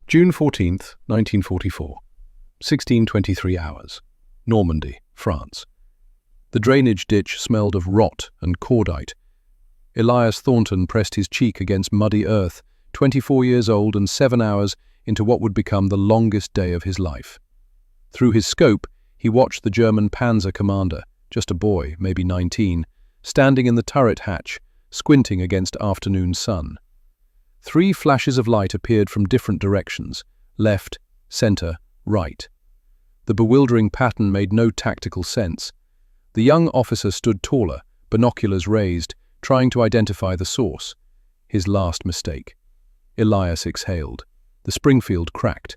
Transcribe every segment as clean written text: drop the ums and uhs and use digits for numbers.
June 14th, 1944. 16:23 hours. Normandy, France. The drainage ditch smelled of rot and cordite. Elias Thornton pressed his cheek against muddy earth, 24 years old and 7 hours into what would become the longest day of his life. Through his scope, he watched the German Panzer commander, just a boy, maybe 19, standing in the turret hatch, squinting against afternoon sun. 3 flashes of light appeared from different directions: left, center, right. The bewildering pattern made no tactical sense. The young officer stood taller, binoculars raised, trying to identify the source. His last mistake. Elias exhaled. The Springfield cracked.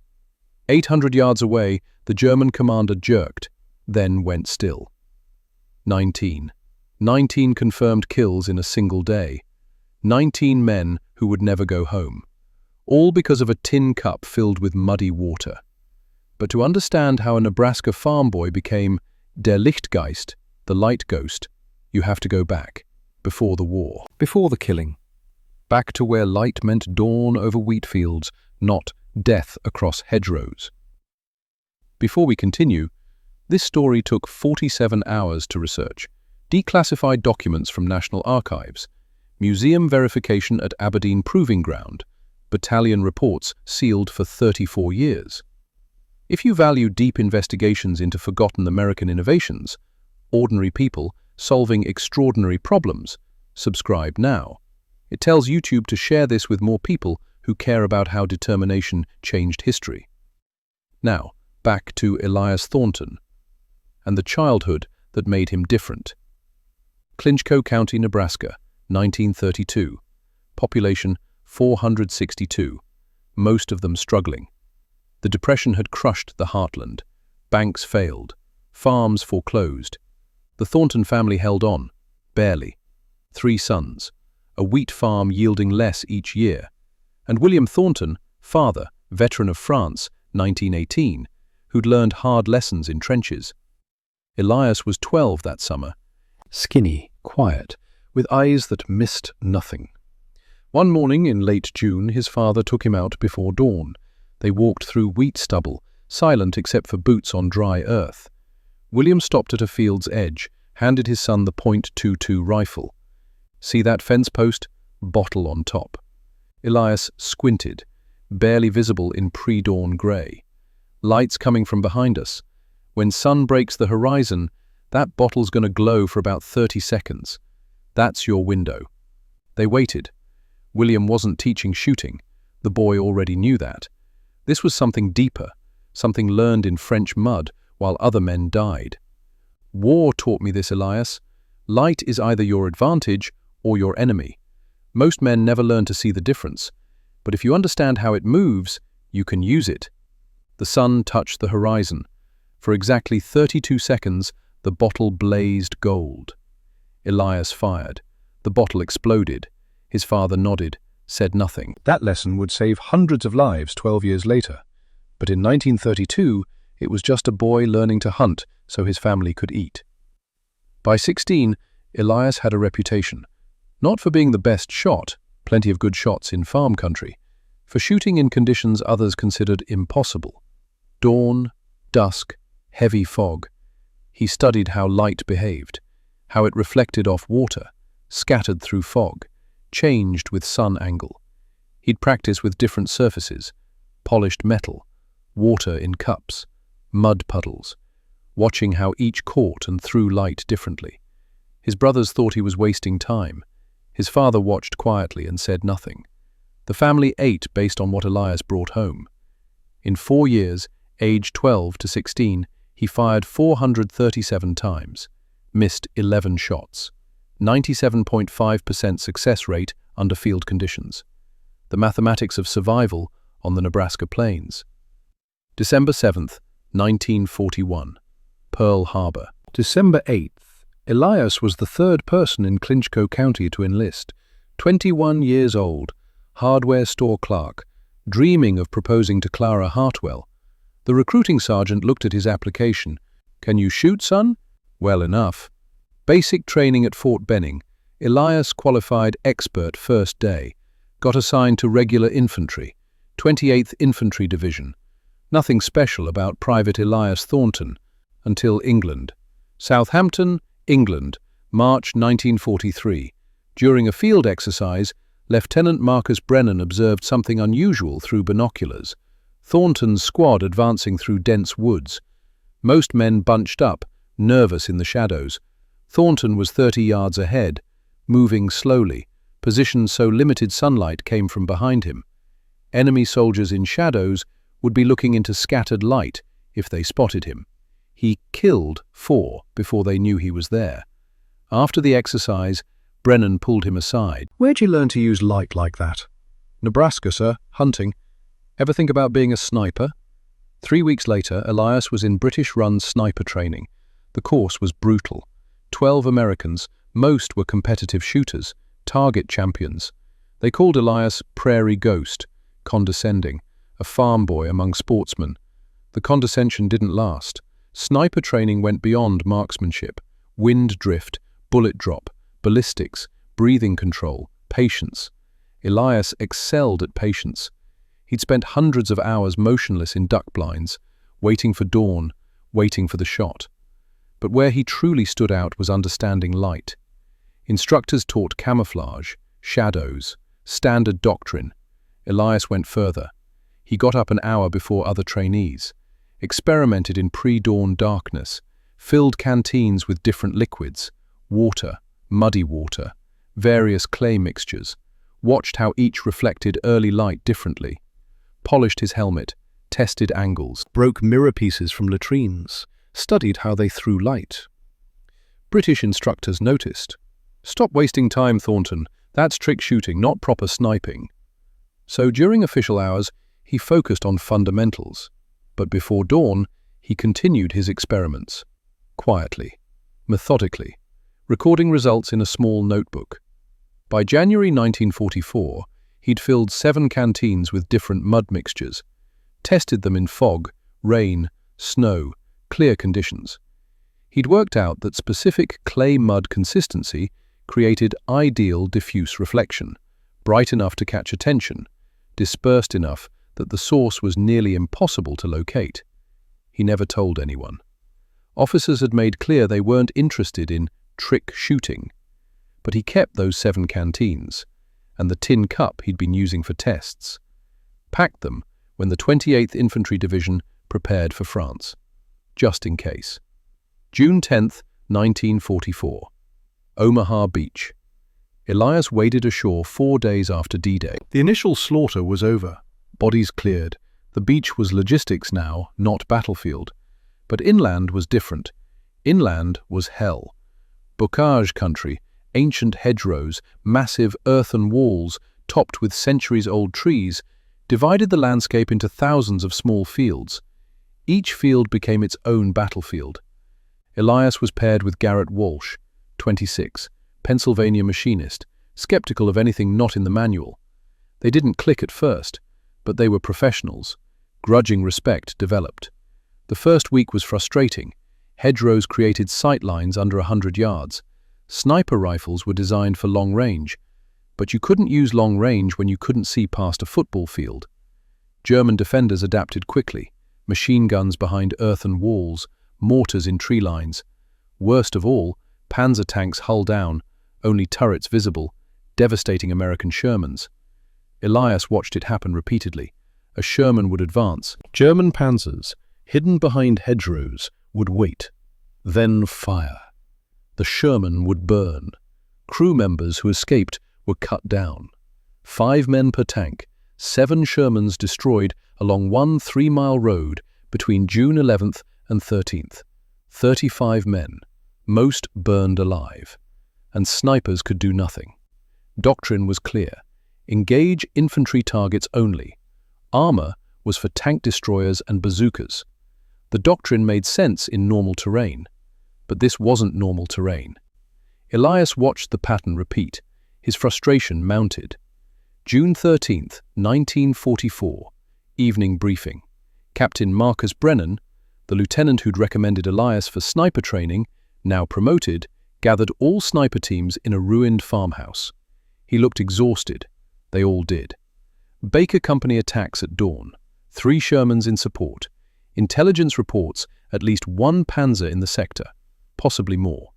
800 yards away, the German commander jerked, then went still. 19 confirmed kills in a single day. 19 men who would never go home. All because of a tin cup filled with muddy water. But to understand how a Nebraska farm boy became der Lichtgeist, the light ghost, you have to go back, before the war. Before the killing. Back to where light meant dawn over wheat fields, not death across hedgerows. Before we continue, this story took 47 hours to research. Declassified documents from National Archives, museum verification at Aberdeen Proving Ground, battalion reports sealed for 34 years. If you value deep investigations into forgotten American innovations, ordinary people solving extraordinary problems, subscribe now. It tells YouTube to share this with more people who care about how determination changed history. Now, back to Elias Thornton and the childhood that made him different. Clinchco County, Nebraska, 1932. Population 462, most of them struggling. The Depression had crushed the heartland. Banks failed. Farms foreclosed. The Thornton family held on, barely. 3 sons, a wheat farm yielding less each year. And William Thornton, father, veteran of France, 1918, who'd learned hard lessons in trenches. Elias was 12 that summer, skinny, quiet, with eyes that missed nothing. One morning in late June, his father took him out before dawn. They walked through wheat stubble, silent except for boots on dry earth. William stopped at a field's edge, handed his son the .22 rifle. See that fence post? Bottle on top. Elias squinted, barely visible in pre-dawn grey. Lights coming from behind us. When sun breaks the horizon, that bottle's going to glow for about 30 seconds. That's your window. They waited. William wasn't teaching shooting. The boy already knew that. This was something deeper, something learned in French mud while other men died. War taught me this, Elias. Light is either your advantage or your enemy. Most men never learn to see the difference, but if you understand how it moves, you can use it. The sun touched the horizon. For exactly 32 seconds, the bottle blazed gold. Elias fired. The bottle exploded. His father nodded, said nothing. That lesson would save hundreds of lives 12 years later. But in 1932, it was just a boy learning to hunt so his family could eat. By 16, Elias had a reputation. Not for being the best shot, plenty of good shots in farm country, for shooting in conditions others considered impossible. Dawn, dusk, heavy fog. He studied how light behaved, how it reflected off water, scattered through fog, changed with sun angle. He'd practice with different surfaces, polished metal, water in cups, mud puddles, watching how each caught and threw light differently. His brothers thought he was wasting time. His father watched quietly and said nothing. The family ate based on what Elias brought home. In 4 years, aged 12 to 16, he fired 437 times, missed 11 shots. 97.5% success rate under field conditions. The mathematics of survival on the Nebraska plains. December 7th, 1941. Pearl Harbor. December 8th. Elias was the 3rd person in Clinchco County to enlist. 21 years old, hardware store clerk, dreaming of proposing to Clara Hartwell. The recruiting sergeant looked at his application. "Can you shoot, son?" "Well enough." Basic training at Fort Benning. Elias qualified expert first day. Got assigned to regular infantry. 28th Infantry Division. Nothing special about Private Elias Thornton, until England. Southampton, England, March 1943. During a field exercise, Lieutenant Marcus Brennan observed something unusual through binoculars. Thornton's squad advancing through dense woods. Most men bunched up, nervous in the shadows. Thornton was 30 yards ahead, moving slowly, positioned so limited sunlight came from behind him. Enemy soldiers in shadows would be looking into scattered light if they spotted him. He killed 4 before they knew he was there. After the exercise, Brennan pulled him aside. "Where'd you learn to use light like that?" "Nebraska, sir, hunting. Ever think about being a sniper?" 3 weeks later, Elias was in British-run sniper training. The course was brutal. 12 Americans, most were competitive shooters, target champions. They called Elias Prairie Ghost, condescending, a farm boy among sportsmen. The condescension didn't last. Sniper training went beyond marksmanship. Wind drift, bullet drop, ballistics, breathing control, patience. Elias excelled at patience. He'd spent hundreds of hours motionless in duck blinds, waiting for dawn, waiting for the shot. But where he truly stood out was understanding light. Instructors taught camouflage, shadows, standard doctrine. Elias went further. He got up an hour before other trainees, experimented in pre-dawn darkness, filled canteens with different liquids, water, muddy water, various clay mixtures, watched how each reflected early light differently, polished his helmet, tested angles, Broke mirror pieces from latrines, studied how they threw light. British instructors noticed. "Stop wasting time, Thornton. That's trick shooting, not proper sniping." So during official hours, he focused on fundamentals. But before dawn, he continued his experiments. Quietly, methodically, recording results in a small notebook. By January 1944, he'd filled 7 canteens with different mud mixtures, tested them in fog, rain, snow, clear conditions. He'd worked out that specific clay-mud consistency created ideal diffuse reflection, bright enough to catch attention, dispersed enough that the source was nearly impossible to locate. He never told anyone. Officers had made clear they weren't interested in trick shooting. But he kept those 7 canteens, and the tin cup he'd been using for tests. Packed them when the 28th Infantry Division prepared for France. Just in case. June 10, 1944. Omaha Beach. Elias waded ashore 4 days after D-Day. The initial slaughter was over. Bodies cleared. The beach was logistics now, not battlefield. But inland was different. Inland was hell. Bocage country, ancient hedgerows, massive earthen walls, topped with centuries-old trees, divided the landscape into thousands of small fields. Each field became its own battlefield. Elias was paired with Garrett Walsh, 26, Pennsylvania machinist, skeptical of anything not in the manual. They didn't click at first, but they were professionals. Grudging respect developed. The first week was frustrating. Hedgerows created sight lines under 100 yards. Sniper rifles were designed for long range, but you couldn't use long range when you couldn't see past a football field. German defenders adapted quickly. Machine guns behind earthen walls, mortars in tree lines. Worst of all, Panzer tanks hull down, only turrets visible, devastating American Shermans. Elias watched it happen repeatedly. A Sherman would advance. German Panzers, hidden behind hedgerows, would wait, then fire. The Sherman would burn. Crew members who escaped were cut down. 5 men per tank, 7 Shermans destroyed along one 3-mile road between June 11th and 13th. 35 men, most burned alive. And snipers could do nothing. Doctrine was clear. Engage infantry targets only. Armor was for tank destroyers and bazookas. The doctrine made sense in normal terrain, but this wasn't normal terrain. Elias watched the pattern repeat. His frustration mounted. June 13th, 1944, evening briefing. Captain Marcus Brennan, the lieutenant who'd recommended Elias for sniper training, now promoted, gathered all sniper teams in a ruined farmhouse. He looked exhausted. They all did. Baker Company attacks at dawn. 3 Shermans in support. Intelligence reports at least 1 Panzer in the sector, possibly more.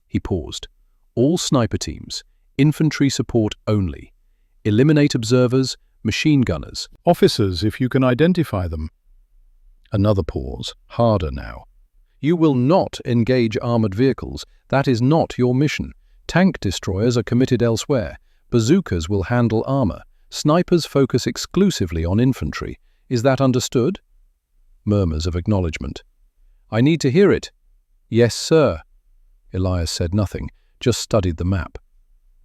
He paused. All sniper teams, infantry support only. Eliminate observers, machine gunners. Officers, if you can identify them. Another pause, harder now. You will not engage armored vehicles. That is not your mission. Tank destroyers are committed elsewhere. Bazookas will handle armor. Snipers focus exclusively on infantry. Is that understood? Murmurs of acknowledgement. I need to hear it. Yes, sir. Elias said nothing, just studied the map.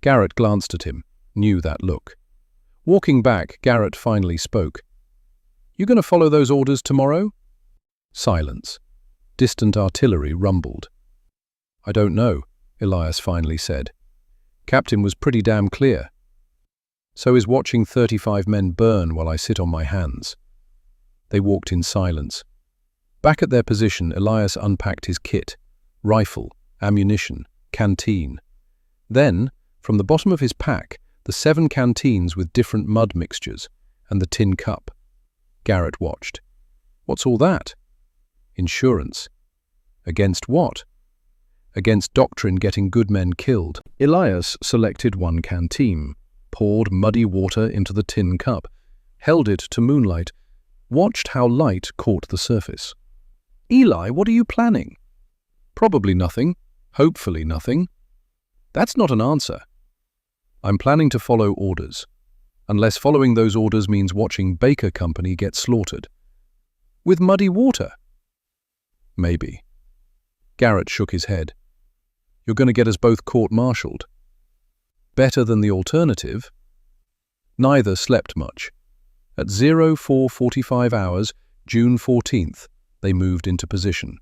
Garrett glanced at him, knew that look. Walking back, Garrett finally spoke. You going to follow those orders tomorrow? Silence. Distant artillery rumbled. I don't know, Elias finally said. Captain was pretty damn clear. So is watching 35 men burn while I sit on my hands. They walked in silence. Back at their position, Elias unpacked his kit, rifle, ammunition, canteen. Then, from the bottom of his pack, the 7 canteens with different mud mixtures, and the tin cup. Garrett watched. What's all that? Insurance. Against what? Against doctrine getting good men killed. Elias selected 1 canteen, poured muddy water into the tin cup, held it to moonlight, watched how light caught the surface. Eli, what are you planning? Probably nothing. Hopefully nothing. That's not an answer. I'm planning to follow orders, unless following those orders means watching Baker Company get slaughtered. With muddy water? Maybe. Garrett shook his head. You're going to get us both court-martialed. Better than the alternative. Neither slept much. At 04:45 hours, June 14th, they moved into position.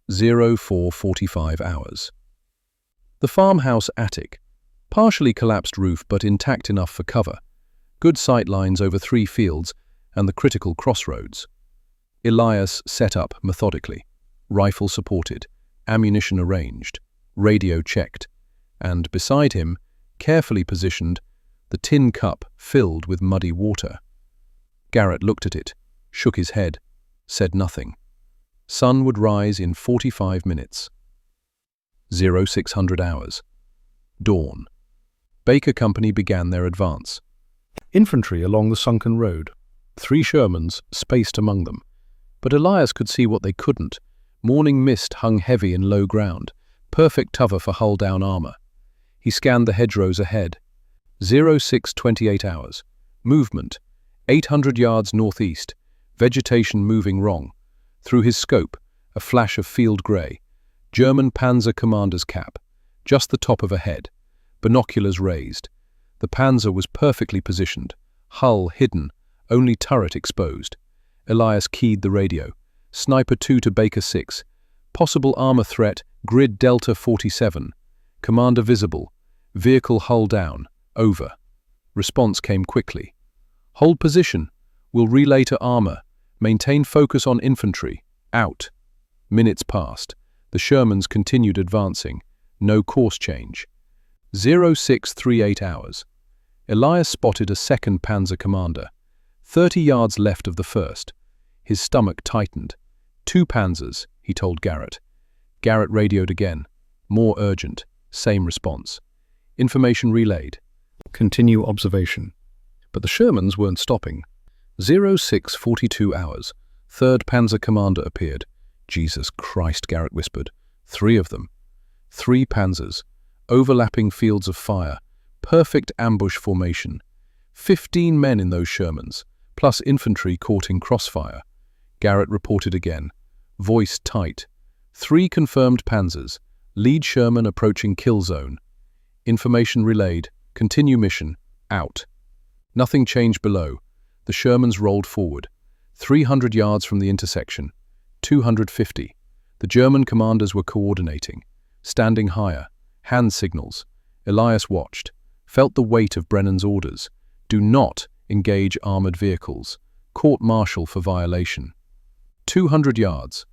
04:45 hours. The farmhouse attic. Partially collapsed roof but intact enough for cover. Good sight lines over 3 fields and the critical crossroads. Elias set up methodically. Rifle supported, ammunition arranged, radio checked, and beside him, carefully positioned, the tin cup filled with muddy water. Garrett looked at it, shook his head, said nothing. Sun would rise in 45 minutes. 0600 hours. Dawn. Baker Company began their advance. Infantry along the sunken road. 3 Shermans spaced among them. But Elias could see what they couldn't. Morning mist hung heavy in low ground, perfect cover for hull-down armor. He scanned the hedgerows ahead. 0628 hours. Movement. 800 yards northeast. Vegetation moving wrong. Through his scope, a flash of field grey. German Panzer commander's cap. Just the top of a head. Binoculars raised. The Panzer was perfectly positioned. Hull hidden. Only turret exposed. Elias keyed the radio. Sniper 2 to Baker 6. Possible armor threat, grid Delta 47. Commander visible. Vehicle hull down. Over. Response came quickly. Hold position. Will relay to armor. Maintain focus on infantry. Out. Minutes passed. The Shermans continued advancing. No course change. 0638 hours. Elias spotted a 2nd Panzer commander. 30 yards left of the 1st. His stomach tightened. 2 Panzers, he told Garrett. Garrett radioed again. More urgent. Same response. Information relayed. Continue observation. But the Shermans weren't stopping. 0642 hours. 3rd Panzer commander appeared. Jesus Christ, Garrett whispered. 3 of them. 3 Panzers. Overlapping fields of fire. Perfect ambush formation. 15 men in those Shermans, plus infantry caught in crossfire. Garrett reported again. Voice tight. 3 confirmed Panzers. Lead Sherman approaching kill zone. Information relayed. Continue mission. Out. Nothing changed below. The Shermans rolled forward. 300 yards from the intersection. 250. The German commanders were coordinating. Standing higher. Hand signals. Elias watched. Felt the weight of Brennan's orders. Do not engage armored vehicles. Court-martial for violation. 200 yards.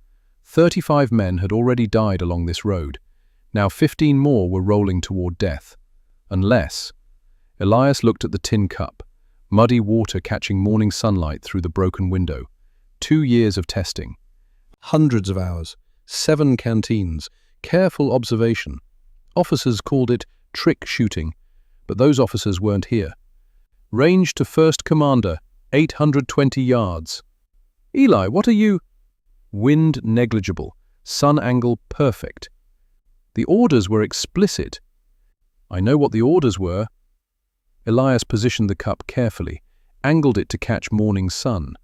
35 men had already died along this road. Now 15 more were rolling toward death. Unless... Elias looked at the tin cup. Muddy water catching morning sunlight through the broken window. 2 years of testing. Hundreds of hours. 7 canteens. Careful observation. Officers called it trick shooting, but those officers weren't here. Range to first commander, 820 yards. Eli, what are you? Wind negligible. Sun angle perfect. The orders were explicit. I know what the orders were. Elias positioned the cup carefully, angled it to catch morning sun.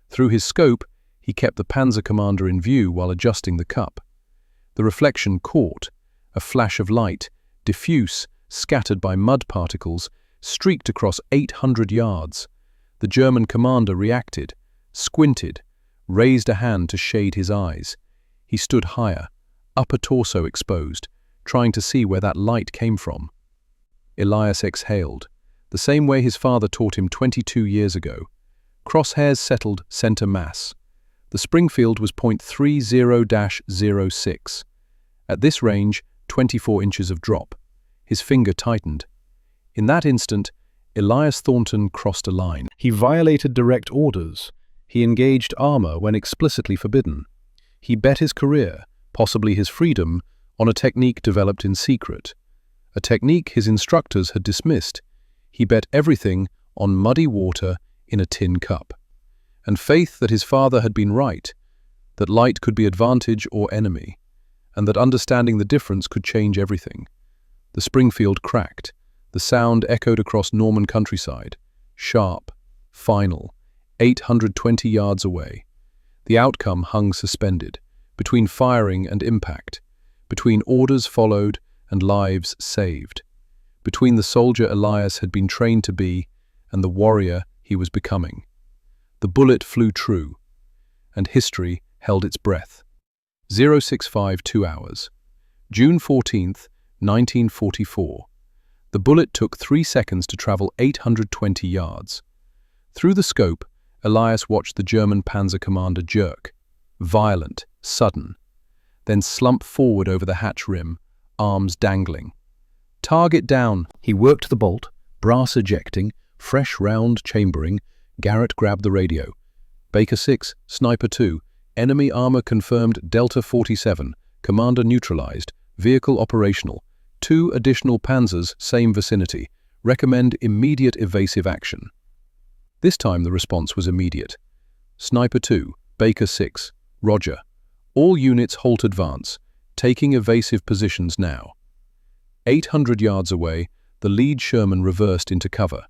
Through his scope, he kept the Panzer commander in view while adjusting the cup. The reflection caught, a flash of light, diffuse, scattered by mud particles, streaked across 800 yards. The German commander reacted, squinted, raised a hand to shade his eyes. He stood higher, upper torso exposed, trying to see where that light came from. Elias exhaled, the same way his father taught him 22 years ago. Crosshairs settled center mass. The Springfield was .30-06. At this range, 24 inches of drop. His finger tightened. In that instant, Elias Thornton crossed a line. He violated direct orders. He engaged armor when explicitly forbidden. He bet his career, possibly his freedom, on a technique developed in secret. A technique his instructors had dismissed. He bet everything on muddy water in a tin cup. And faith that his father had been right, that light could be advantage or enemy, and that understanding the difference could change everything. The Springfield cracked. The sound echoed across Norman countryside. Sharp, final, 820 yards away. The outcome hung suspended, between firing and impact, between orders followed and lives saved, between the soldier Elias had been trained to be and the warrior he was becoming. The bullet flew true, and history held its breath. 0652 hours. June 14th, 1944. The bullet took 3 seconds to travel 820 yards. Through the scope, Elias watched the German Panzer commander jerk, violent, sudden, then slump forward over the hatch rim, arms dangling. Target down. He worked the bolt, brass ejecting, fresh round chambering. Garrett grabbed the radio. Baker 6, Sniper 2, enemy armor confirmed Delta 47, commander neutralized, vehicle operational, 2 additional Panzers, same vicinity, recommend immediate evasive action. This time the response was immediate. Sniper 2, Baker 6, Roger. All units halt advance, taking evasive positions now. 800 yards away, the lead Sherman reversed into cover.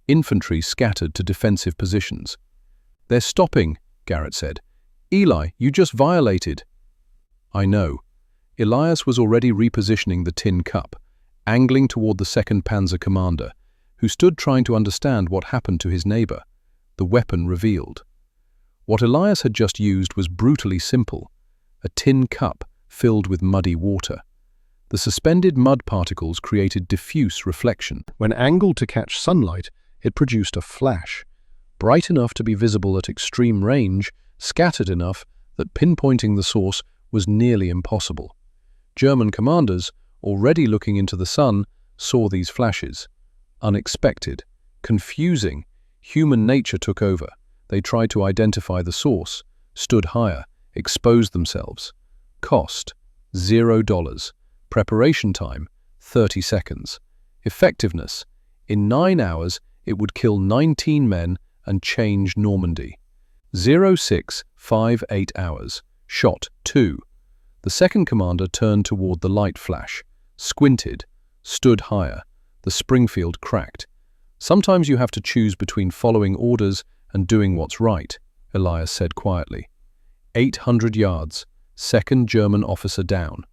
Infantry scattered to defensive positions. They're stopping, Garrett said. Eli, you just violated. I know. Elias was already repositioning the tin cup, angling toward the 2nd Panzer commander, who stood trying to understand what happened to his neighbor. The weapon revealed. What Elias had just used was brutally simple. A tin cup filled with muddy water. The suspended mud particles created diffuse reflection. When angled to catch sunlight, it produced a flash, bright enough to be visible at extreme range, scattered enough that pinpointing the source was nearly impossible. German commanders, already looking into the sun, saw these flashes. Unexpected, confusing, human nature took over. They tried to identify the source, stood higher, exposed themselves. Cost, $0. Preparation time, 30 seconds. Effectiveness, in 9 hours, it would kill 19 men and change Normandy. 0658 hours. Shot 2. The 2nd commander turned toward the light flash, squinted, stood higher. The Springfield cracked. Sometimes you have to choose between following orders and doing what's right, Elias said quietly. 800 yards. 2nd German officer down.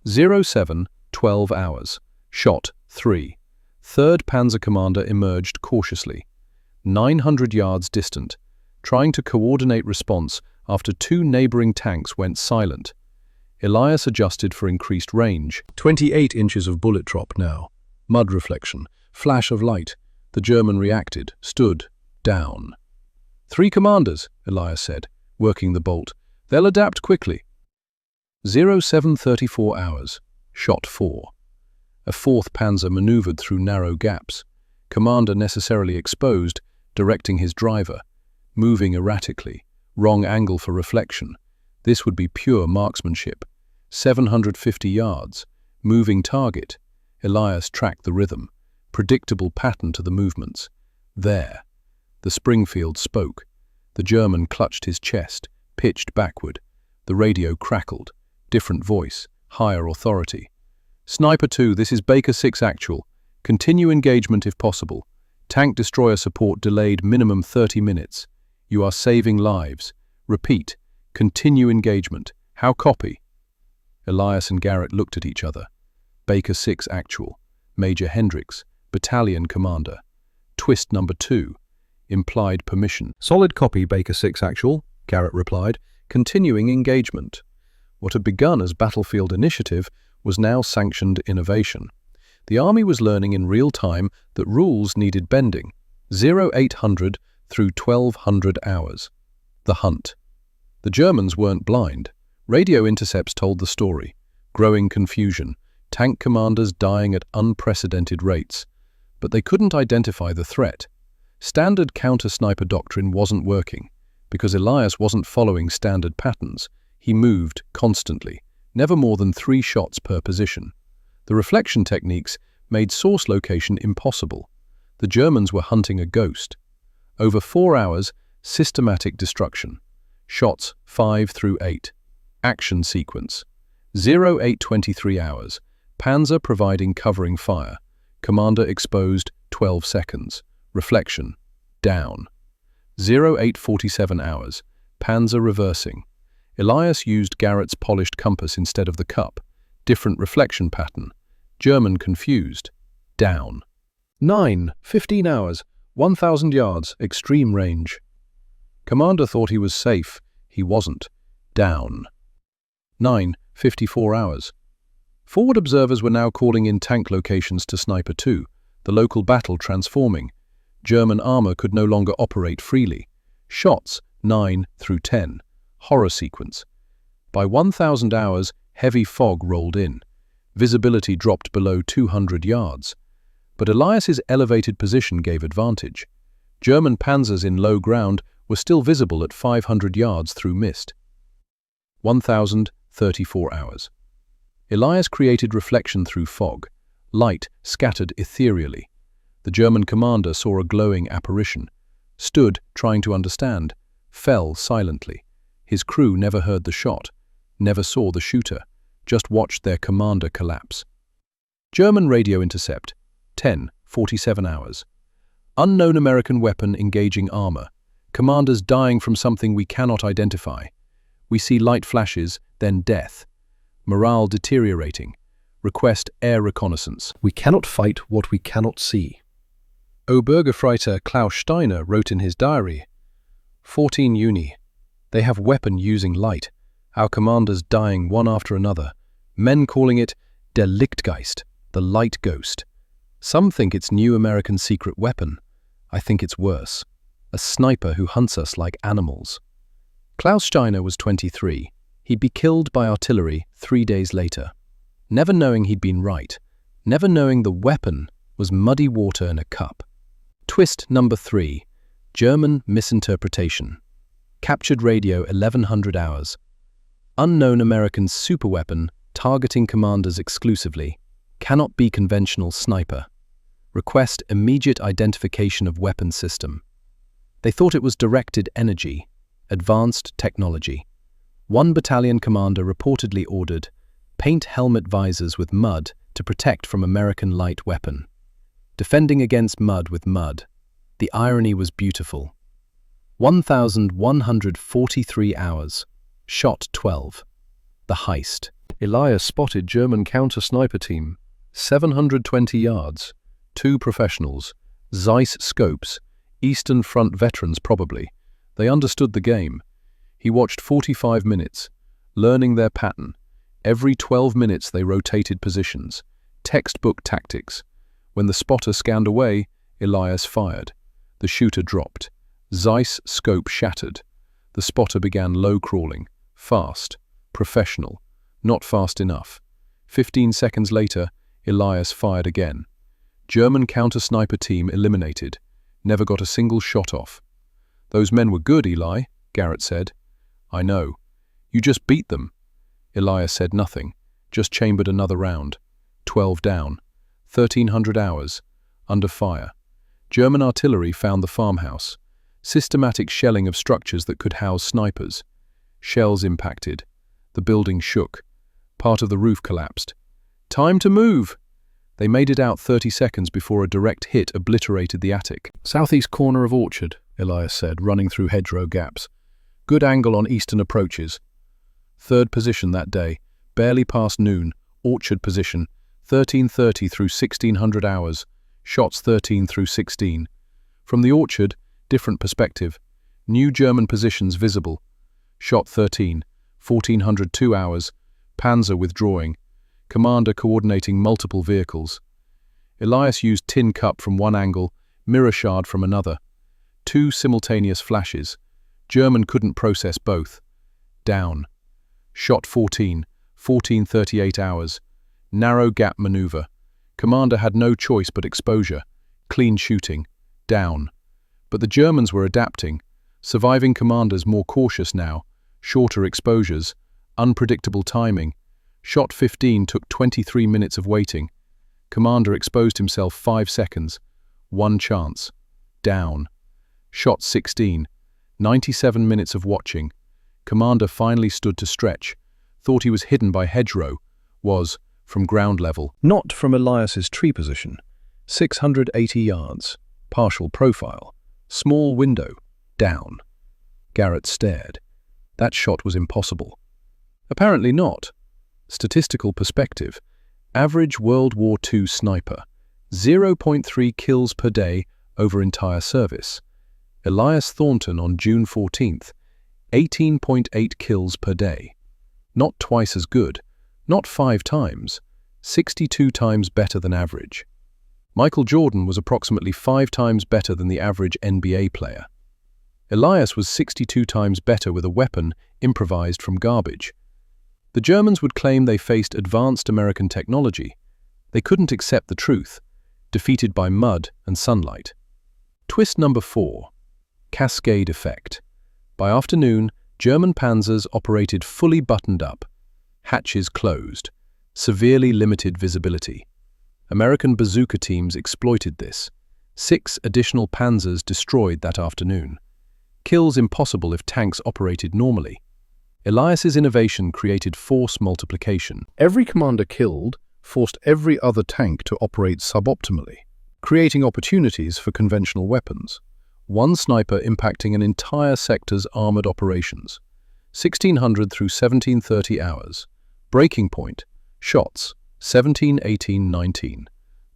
0712 hours. Shot 3. 3rd Panzer commander emerged cautiously, 900 yards distant, trying to coordinate response after 2 neighboring tanks went silent. Elias adjusted for increased range. 28 inches of bullet drop now. Mud reflection. Flash of light. The German reacted, stood, down. 3 commanders, Elias said, working the bolt. They'll adapt quickly. 0734 hours. Shot 4. A 4th Panzer maneuvered through narrow gaps. Commander necessarily exposed, directing his driver, moving erratically, wrong angle for reflection. This would be pure marksmanship. 750 yards, moving target. Elias tracked the rhythm, predictable pattern to the movements. There. The Springfield spoke. The German clutched his chest, pitched backward. The radio crackled. Different voice, higher authority. Sniper 2, this is Baker 6 actual. Continue engagement if possible. Tank destroyer support delayed minimum 30 minutes. You are saving lives. Repeat. Continue engagement. How copy? Elias and Garrett looked at each other. Baker 6 actual. Major Hendricks, battalion commander. Twist number 2. Implied permission. Solid copy, Baker 6 actual, Garrett replied. Continuing engagement. What had begun as battlefield initiative was now sanctioned innovation. The army was learning in real time that rules needed bending. 0800 through 1200 hours. The hunt. The Germans weren't blind. Radio intercepts told the story. Growing confusion. Tank commanders dying at unprecedented rates. But they couldn't identify the threat. Standard counter-sniper doctrine wasn't working, because Elias wasn't following standard patterns. He moved constantly, never more than 3 shots per position. The reflection techniques made source location impossible. The Germans were hunting a ghost. Over 4 hours, systematic destruction. Shots 5 through 8. Action sequence. 0823 hours. Panzer providing covering fire. Commander exposed 12 seconds. Reflection. Down. 0847 hours. Panzer reversing. Elias used Garrett's polished compass instead of the cup. Different reflection pattern. German confused. Down. 9:15 hours. 1,000 yards. Extreme range. Commander thought he was safe. He wasn't. Down. 9:54 hours. Forward observers were now calling in tank locations to Sniper 2, the local battle transforming. German armor could no longer operate freely. Shots 9 through 10. Horror sequence. By 1,000 hours, heavy fog rolled in. Visibility dropped below 200 yards. But Elias's elevated position gave advantage. German panzers in low ground were still visible at 500 yards through mist. 1,034 hours. Elias created reflection through fog. Light scattered ethereally. The German commander saw a glowing apparition. Stood, trying to understand. Fell silently. His crew never heard the shot. Never saw the shooter. Just watched their commander collapse. German radio intercept. 10:47 hours. Unknown American weapon engaging armor. Commanders dying from something we cannot identify. We see light flashes, then death. Morale deteriorating. Request air reconnaissance. We cannot fight what we cannot see. Obergefreiter Klaus Steiner wrote in his diary, 14 Juni. They have weapon using light. Our commanders dying one after another. Men calling it der Lichtgeist, the light ghost. Some think it's new American secret weapon. I think it's worse. A sniper who hunts us like animals. Klaus Steiner was 23. He'd be killed by artillery 3 days later. Never knowing he'd been right. Never knowing the weapon was muddy water in a cup. Twist number 3. German misinterpretation. Captured radio 1100 hours. Unknown American superweapon targeting commanders exclusively. Cannot be conventional sniper. Request immediate identification of weapon system. They thought it was directed energy, advanced technology. One battalion commander reportedly ordered, paint helmet visors with mud to protect from American light weapon. Defending against mud with mud. The irony was beautiful. 1,143 hours. Shot 12. The heist. Elias spotted German counter-sniper team. 720 yards. 2 professionals. Zeiss scopes. Eastern Front veterans probably. They understood the game. He watched 45 minutes, learning their pattern. Every 12 minutes they rotated positions. Textbook tactics. When the spotter scanned away, Elias fired. The shooter dropped. Zeiss scope shattered. The spotter began low crawling. Fast. Professional. Not fast enough. 15 seconds later, Elias fired again. German counter-sniper team eliminated. Never got a single shot off. Those men were good, Eli, Garrett said. I know. You just beat them. Elias said nothing, just chambered another round. 12 down. 1,300 hours. Under fire. German artillery found the farmhouse. Systematic shelling of structures that could house snipers. Shells impacted. The building shook. Part of the roof collapsed. Time to move! They made it out 30 seconds before a direct hit obliterated the attic. Southeast corner of Orchard, Elias said, running through hedgerow gaps. Good angle on eastern approaches. Third position that day, barely past noon, Orchard position, 1330 through 1600 hours, shots 13 through 16. From the Orchard, different perspective, new German positions visible. Shot 13, 1402 hours, Panzer withdrawing, commander coordinating multiple vehicles. Elias used tin cup from one angle, mirror shard from another. 2 simultaneous flashes. German couldn't process both. Down. Shot 14, 1438 hours. Narrow gap maneuver. Commander had no choice but exposure. Clean shooting. Down. But the Germans were adapting. Surviving commanders more cautious now. Shorter exposures. Unpredictable timing. Shot 15 took 23 minutes of waiting. Commander exposed himself 5 seconds. 1 chance. Down. Shot 16. 97 minutes of watching. Commander finally stood to stretch. Thought he was hidden by hedgerow. Was, from ground level. Not from Elias's tree position. 680 yards. Partial profile. Small window. Down. Garrett stared. That shot was impossible. Apparently not. Statistical perspective. Average World War II sniper. 0.3 kills per day over entire service. Elias Thornton on June 14th. 18.8 kills per day. Not twice as good. Not 5 times. 62 times better than average. Michael Jordan was approximately 5 times better than the average NBA player. Elias was 62 times better with a weapon improvised from garbage. The Germans would claim they faced advanced American technology. They couldn't accept the truth, defeated by mud and sunlight. Twist number 4. Cascade effect. By afternoon, German panzers operated fully buttoned up. Hatches closed. Severely limited visibility. American bazooka teams exploited this. 6 additional panzers destroyed that afternoon. Kills impossible if tanks operated normally. Elias's innovation created force multiplication. Every commander killed forced every other tank to operate suboptimally, creating opportunities for conventional weapons. 1 sniper impacting an entire sector's armored operations. 1600 through 1730 hours. Breaking point. Shots. 17, 18, 19.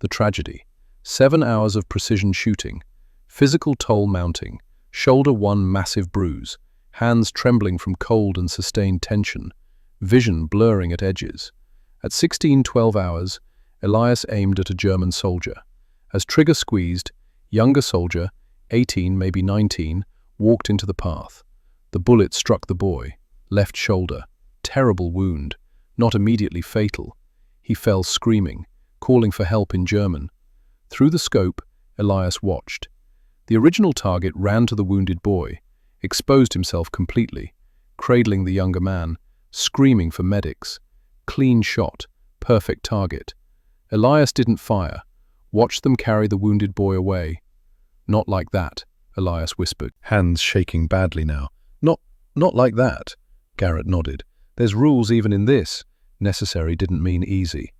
The tragedy. 7 hours of precision shooting. Physical toll mounting. Shoulder 1 massive bruise. Hands trembling from cold and sustained tension. Vision blurring at edges. At 16-12 hours, Elias aimed at a German soldier. As trigger squeezed, younger soldier, 18, maybe 19, walked into the path. The bullet struck the boy. Left shoulder. Terrible wound. Not immediately fatal. He fell screaming, calling for help in German. Through the scope, Elias watched. The original target ran to the wounded boy, exposed himself completely, cradling the younger man, screaming for medics. Clean shot, perfect target. Elias didn't fire, watched them carry the wounded boy away. Not like that, Elias whispered, hands shaking badly now. Not like that, Garrett nodded. There's rules even in this. Necessary didn't mean easy.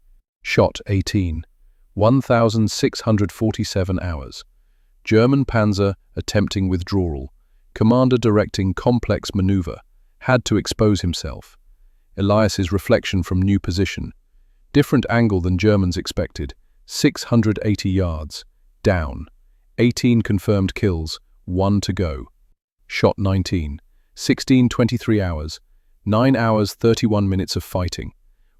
Shot 18. 1,647 hours. German panzer attempting withdrawal. Commander directing complex maneuver. Had to expose himself. Elias's reflection from new position. Different angle than Germans expected. 680 yards. Down. 18 confirmed kills. 1 to go. Shot 19. 16-23 hours. 9 hours 31 minutes of fighting.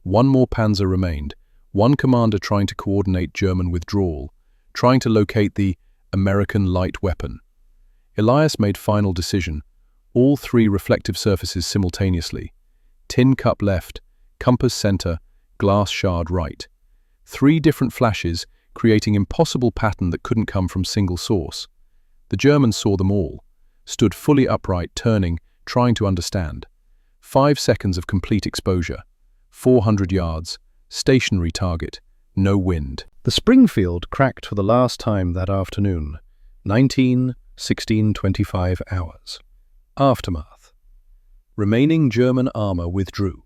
1 more panzer remained. 1 commander trying to coordinate German withdrawal. Trying to locate the American light weapon. Elias made final decision. All 3 reflective surfaces simultaneously. Tin cup left, compass center, glass shard right. 3 different flashes, creating impossible pattern that couldn't come from single source. The Germans saw them all, stood fully upright, turning, trying to understand. 5 seconds of complete exposure. 400 yards, stationary target, no wind. The Springfield cracked for the last time that afternoon. 16:25 hours. Aftermath. Remaining German armor withdrew.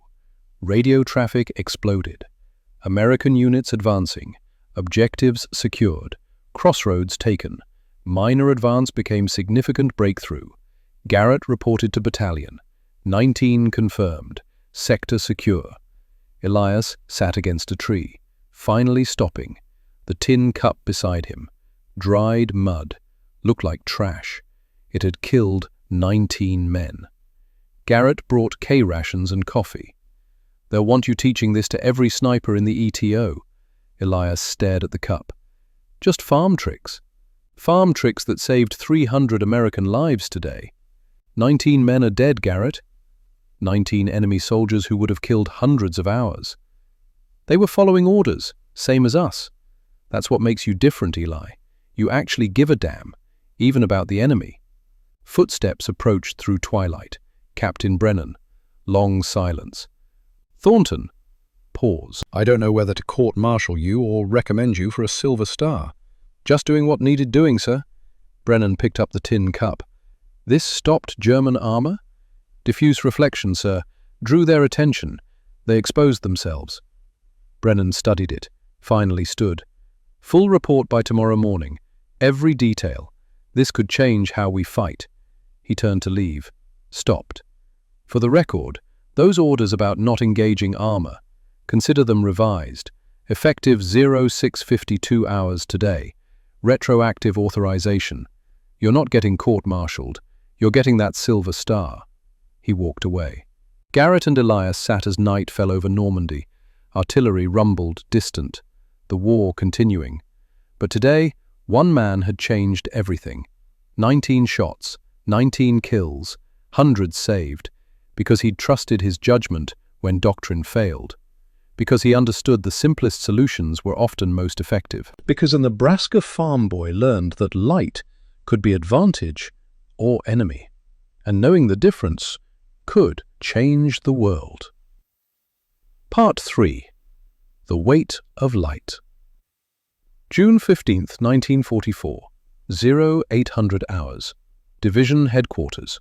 Radio traffic exploded. American units advancing. Objectives secured. Crossroads taken. Minor advance became significant breakthrough. Garrett reported to battalion. 19 confirmed. Sector secure. Elias sat against a tree, finally stopping. The tin cup beside him. Dried mud. Looked like trash. It had killed 19 men. Garrett brought K-rations and coffee. They'll want you teaching this to every sniper in the ETO. Elias stared at the cup. Just farm tricks. Farm tricks that saved 300 American lives today. 19 men are dead, Garrett. 19 enemy soldiers who would have killed hundreds of ours. They were following orders, same as us. That's what makes you different, Eli. You actually give a damn, even about the enemy. Footsteps approached through twilight. Captain Brennan. Long silence. Thornton. Pause. I don't know whether to court-martial you or recommend you for a Silver Star. Just doing what needed doing, sir. Brennan picked up the tin cup. This stopped German armor? Diffuse reflection, sir. Drew their attention. They exposed themselves. Brennan studied it. Finally stood. Full report by tomorrow morning. Every detail. This could change how we fight. He turned to leave. Stopped. For the record, those orders about not engaging armor, consider them revised. Effective 06:52 hours today. Retroactive authorization. You're not getting court-martialed. You're getting that Silver Star. He walked away. Garrett and Elias sat as night fell over Normandy. Artillery rumbled, distant. The war continuing. But today, one man had changed everything. 19 shots, 19 kills, hundreds saved, because he'd trusted his judgment when doctrine failed. Because he understood the simplest solutions were often most effective. Because a Nebraska farm boy learned that light could be advantage or enemy, and knowing the difference could change the world. Part 3. The Weight of Light. June 15th, 1944, 0800 hours. Division Headquarters.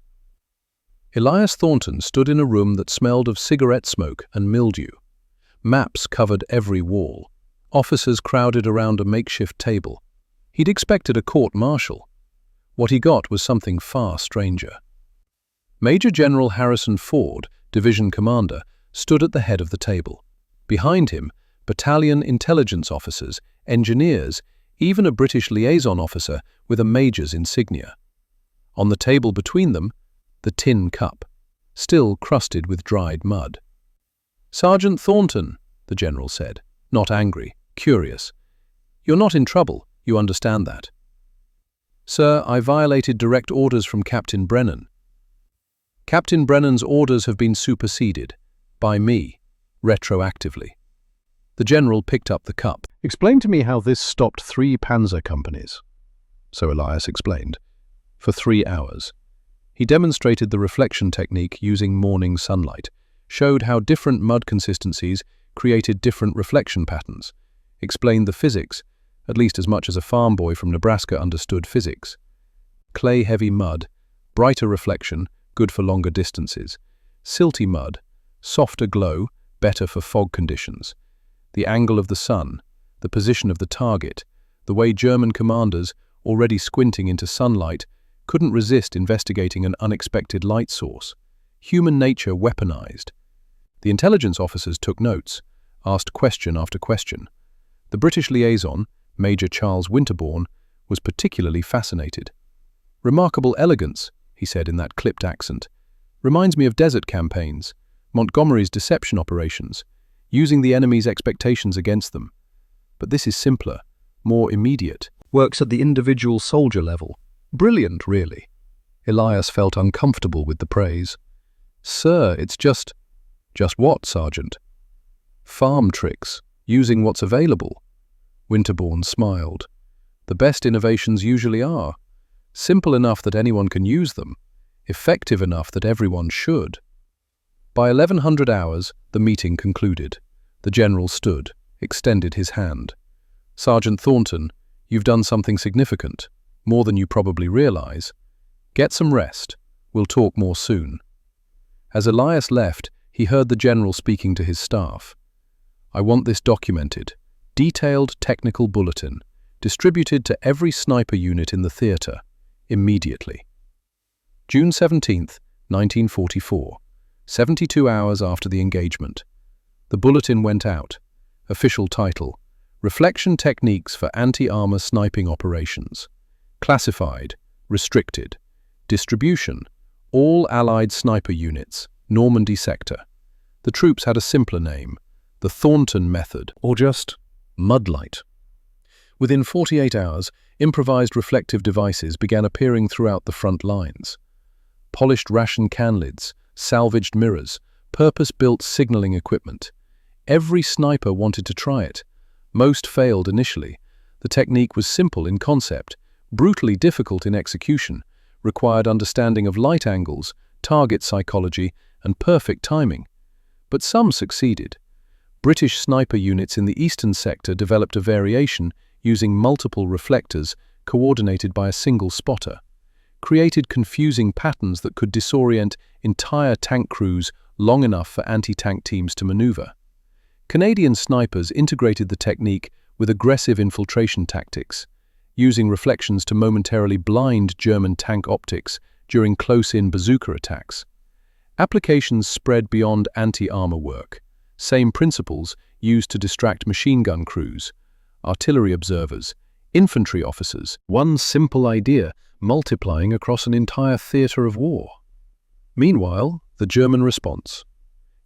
Elias Thornton stood in a room that smelled of cigarette smoke and mildew. Maps covered every wall. Officers crowded around a makeshift table. He'd expected a court-martial. What he got was something far stranger. Major General Harrison Ford, division commander, stood at the head of the table. Behind him, battalion intelligence officers, engineers, even a British liaison officer with a major's insignia. On the table between them, the tin cup, still crusted with dried mud. "Sergeant Thornton," the general said, not angry, curious. "You're not in trouble, you understand that." "Sir, I violated direct orders from Captain Brennan." "Captain Brennan's orders have been superseded, by me, retroactively." The general picked up the cup. Explain to me how this stopped 3 Panzer companies. So Elias explained. For 3 hours. He demonstrated the reflection technique using morning sunlight, showed how different mud consistencies created different reflection patterns, explained the physics, at least as much as a farm boy from Nebraska understood physics. Clay-heavy mud, brighter reflection, good for longer distances. Silty mud, softer glow, better for fog conditions. The angle of the sun, the position of the target, the way German commanders, already squinting into sunlight, couldn't resist investigating an unexpected light source. Human nature weaponized. The intelligence officers took notes, asked question after question. The British liaison, Major Charles Winterbourne, was particularly fascinated. "Remarkable elegance," he said in that clipped accent. "Reminds me of desert campaigns, Montgomery's deception operations, using the enemy's expectations against them. But this is simpler, more immediate. Works at the individual soldier level. Brilliant, really." Elias felt uncomfortable with the praise. "Sir, it's just..." "Just what, Sergeant?" "Farm tricks, using what's available." Winterbourne smiled. "The best innovations usually are. Simple enough that anyone can use them, effective enough that everyone should. By 1100 hours, the meeting concluded. The general stood, extended his hand. "Sergeant Thornton, you've done something significant, more than you probably realize. Get some rest. We'll talk more soon." As Elias left, he heard the general speaking to his staff. "I want this documented, detailed technical bulletin, distributed to every sniper unit in the theater, immediately." June 17th, 1944, 72 hours after the engagement. The bulletin went out. Official title: Reflection Techniques for Anti-Armor Sniping Operations. Classified: Restricted. Distribution: all Allied sniper units, Normandy sector. The troops had a simpler name: the Thornton Method, or just Mudlight. Within 48 hours, improvised reflective devices began appearing throughout the front lines. Polished ration can lids, salvaged mirrors, purpose-built signaling equipment. Every sniper wanted to try it. Most failed initially. The technique was simple in concept, brutally difficult in execution, required understanding of light angles, target psychology, and perfect timing. But some succeeded. British sniper units in the eastern sector developed a variation using multiple reflectors coordinated by a single spotter, created confusing patterns that could disorient entire tank crews long enough for anti-tank teams to maneuver. Canadian snipers integrated the technique with aggressive infiltration tactics, using reflections to momentarily blind German tank optics during close-in bazooka attacks. Applications spread beyond anti-armor work. Same principles used to distract machine gun crews, artillery observers, infantry officers. One simple idea multiplying across an entire theater of war. Meanwhile, the German response.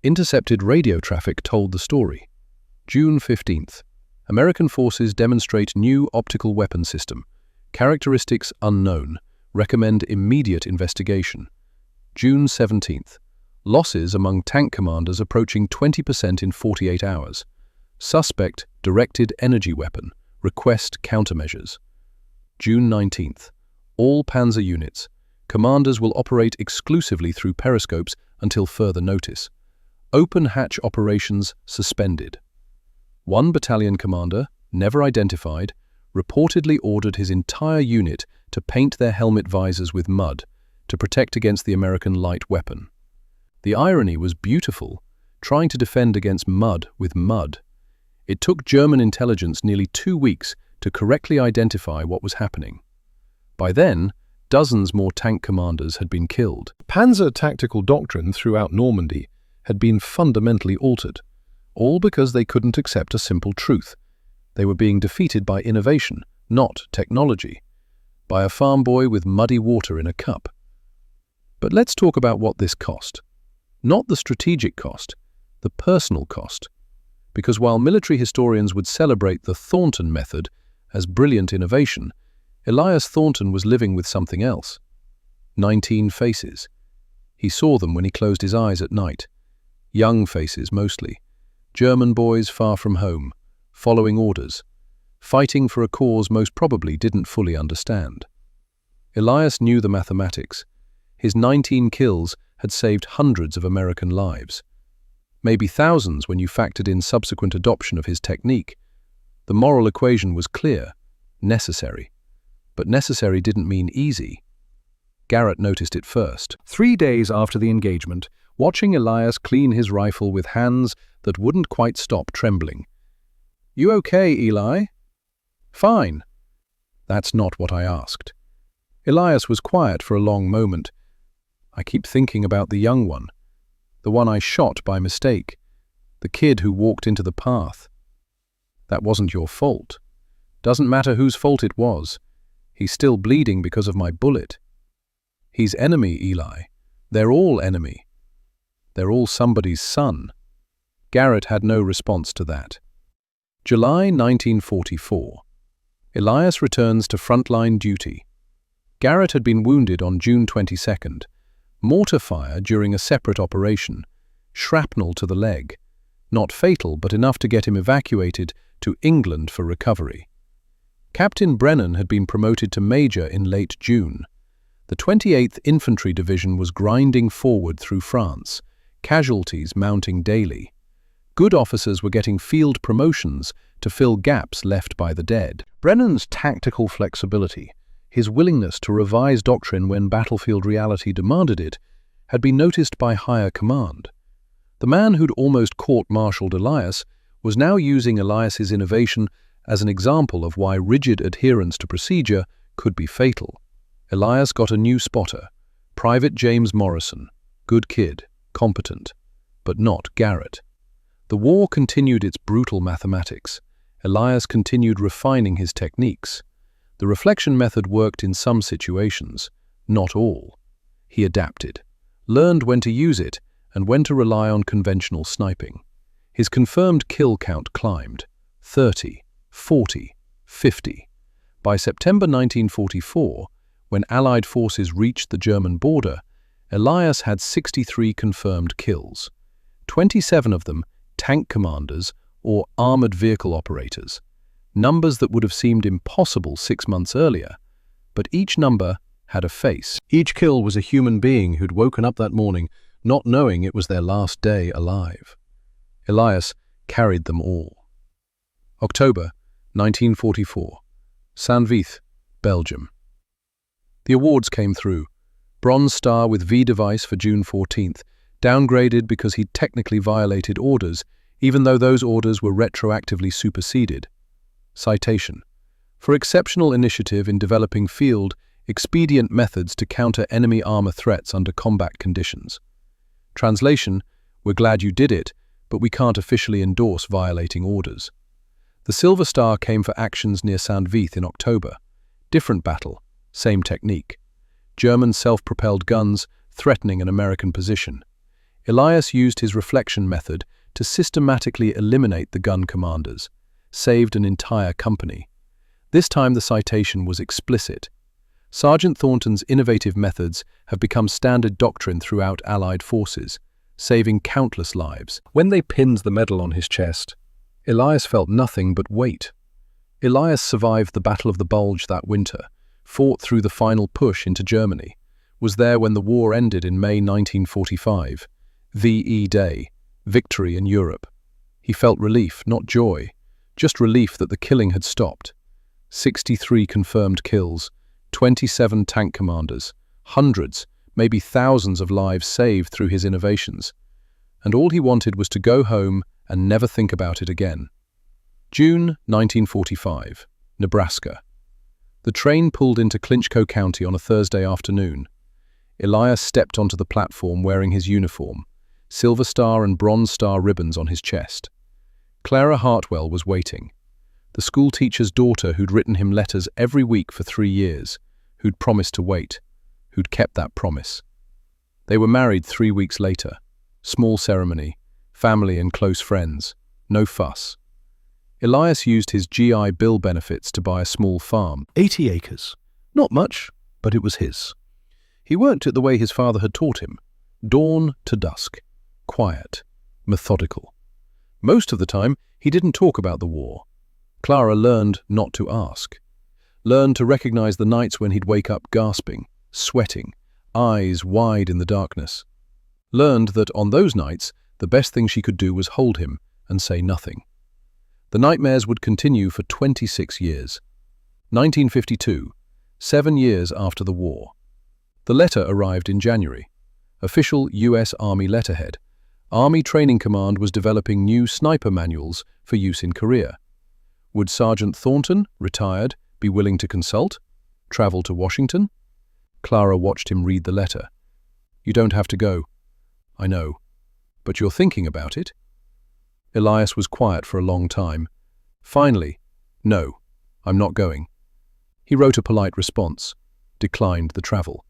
Intercepted radio traffic told the story. June 15th. American forces demonstrate new optical weapon system. Characteristics unknown. Recommend immediate investigation. June 17th. Losses among tank commanders approaching 20% in 48 hours. Suspect directed energy weapon. Request countermeasures. June 19th. All Panzer units. Commanders will operate exclusively through periscopes until further notice. Open hatch operations suspended. One battalion commander, never identified, reportedly ordered his entire unit to paint their helmet visors with mud to protect against the American light weapon. The irony was beautiful, trying to defend against mud with mud. It took German intelligence nearly 2 weeks to correctly identify what was happening. By then, dozens more tank commanders had been killed. Panzer tactical doctrine throughout Normandy had been fundamentally altered, all because they couldn't accept a simple truth. They were being defeated by innovation, not technology, by a farm boy with muddy water in a cup. But let's talk about what this cost. Not the strategic cost, the personal cost. Because while military historians would celebrate the Thornton method as brilliant innovation, Elias Thornton was living with something else. 19 faces. He saw them when he closed his eyes at night. Young faces mostly. German boys far from home, following orders, fighting for a cause most probably didn't fully understand. Elias knew the mathematics. His 19 kills had saved hundreds of American lives. Maybe thousands when you factored in subsequent adoption of his technique. The moral equation was clear, necessary. But necessary didn't mean easy. Garrett noticed it first. 3 days after the engagement, watching Elias clean his rifle with hands that wouldn't quite stop trembling. "You okay, Eli?" "Fine." That's not what I asked. Elias was quiet for a long moment. "I keep thinking about the young one. The one I shot by mistake. The kid who walked into the path. That wasn't your fault. Doesn't matter whose fault it was. He's still bleeding because of my bullet. He's enemy, Eli. They're all enemy. They're all somebody's son." Garrett had no response to that. July 1944. Elias returns to frontline duty. Garrett had been wounded on June 22nd. Mortar fire during a separate operation. Shrapnel to the leg. Not fatal, but enough to get him evacuated to England for recovery. Captain Brennan had been promoted to major in late June. The 28th Infantry Division was grinding forward through France, casualties mounting daily. Good officers were getting field promotions to fill gaps left by the dead. Brennan's tactical flexibility, his willingness to revise doctrine when battlefield reality demanded it, had been noticed by higher command. The man who'd almost court-martialed Elias was now using Elias's innovation as an example of why rigid adherence to procedure could be fatal. Elias got a new spotter, Private James Morrison, good kid, competent, but not Garrett. The war continued its brutal mathematics. Elias continued refining his techniques. The reflection method worked in some situations, not all. He adapted, learned when to use it and when to rely on conventional sniping. His confirmed kill count climbed, 30, 40, 50. By September 1944, when Allied forces reached the German border, Elias had 63 confirmed kills, 27 of them tank commanders or armored vehicle operators, numbers that would have seemed impossible 6 months earlier, but each number had a face. Each kill was a human being who'd woken up that morning not knowing it was their last day alive. Elias carried them all. October 1944, Saint-Vith, Belgium. The awards came through. Bronze Star with V device for June 14th, downgraded because he'd technically violated orders, even though those orders were retroactively superseded. Citation: for exceptional initiative in developing field, expedient methods to counter enemy armor threats under combat conditions. Translation: we're glad you did it, but we can't officially endorse violating orders. The Silver Star came for actions near Saint-Vith in October. Different battle, same technique. German self-propelled guns threatening an American position. Elias used his reflection method to systematically eliminate the gun commanders, saved an entire company. This time the citation was explicit. Sergeant Thornton's innovative methods have become standard doctrine throughout Allied forces, saving countless lives. When they pinned the medal on his chest, Elias felt nothing but weight. Elias survived the Battle of the Bulge that winter, fought through the final push into Germany, was there when the war ended in May 1945, VE Day, victory in Europe. He felt relief, not joy, just relief that the killing had stopped. 63 confirmed kills, 27 tank commanders, hundreds, maybe thousands of lives saved through his innovations. And all he wanted was to go home and never think about it again. June 1945, Nebraska. The train pulled into Clinchco County on a Thursday afternoon. Elias stepped onto the platform wearing his uniform, Silver Star and Bronze Star ribbons on his chest. Clara Hartwell was waiting, the school teacher's daughter who'd written him letters every week for 3 years, who'd promised to wait, who'd kept that promise. They were married 3 weeks later. Small ceremony, family and close friends, no fuss. Elias used his GI Bill benefits to buy a small farm, 80 acres. Not much, but it was his. He worked it the way his father had taught him, dawn to dusk, quiet, methodical. Most of the time, he didn't talk about the war. Clara learned not to ask. Learned to recognize the nights when he'd wake up gasping, sweating, eyes wide in the darkness. Learned that on those nights, the best thing she could do was hold him and say nothing. The nightmares would continue for 26 years. 1952, 7 years after the war. The letter arrived in January. Official U.S. Army letterhead. Army Training Command was developing new sniper manuals for use in Korea. Would Sergeant Thornton, retired, be willing to consult? Travel to Washington? Clara watched him read the letter. You don't have to go. I know. But you're thinking about it? Elias was quiet for a long time. Finally, no, I'm not going. He wrote a polite response, declined the travel,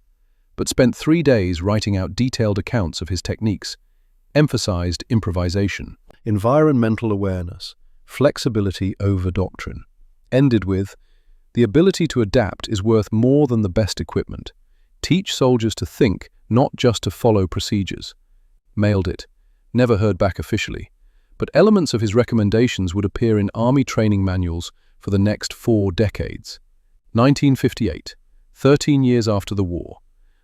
but spent 3 days writing out detailed accounts of his techniques, emphasized improvisation, environmental awareness, flexibility over doctrine. Ended with, the ability to adapt is worth more than the best equipment. Teach soldiers to think, not just to follow procedures. Mailed it. Never heard back officially. But elements of his recommendations would appear in Army training manuals for the next 4 decades. 1958, 13 years after the war.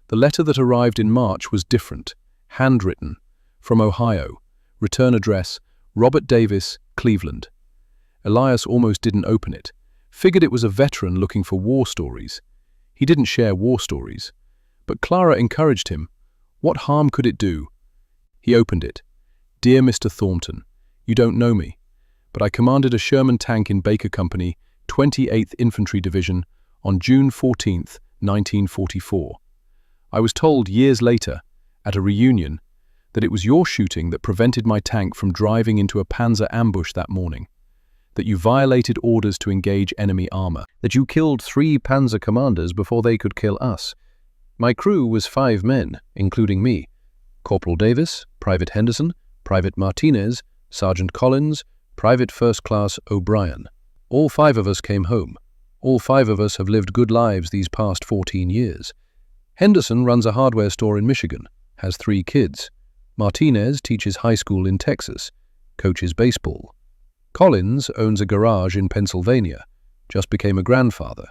The letter that arrived in March was different, handwritten, from Ohio, return address, Robert Davis, Cleveland. Elias almost didn't open it, figured it was a veteran looking for war stories. He didn't share war stories, but Clara encouraged him. What harm could it do? He opened it. Dear Mr. Thornton, you don't know me, but I commanded a Sherman tank in Baker Company, 28th Infantry Division, on June 14, 1944. I was told years later, at a reunion, that it was your shooting that prevented my tank from driving into a Panzer ambush that morning, that you violated orders to engage enemy armor, that you killed 3 Panzer commanders before they could kill us. My crew was 5 men, including me: Corporal Davis, Private Henderson, Private Martinez, Sergeant Collins, Private First Class O'Brien. All 5 of us came home. All 5 of us have lived good lives these past 14 years. Henderson runs a hardware store in Michigan, has 3 kids. Martinez teaches high school in Texas, coaches baseball. Collins owns a garage in Pennsylvania, just became a grandfather.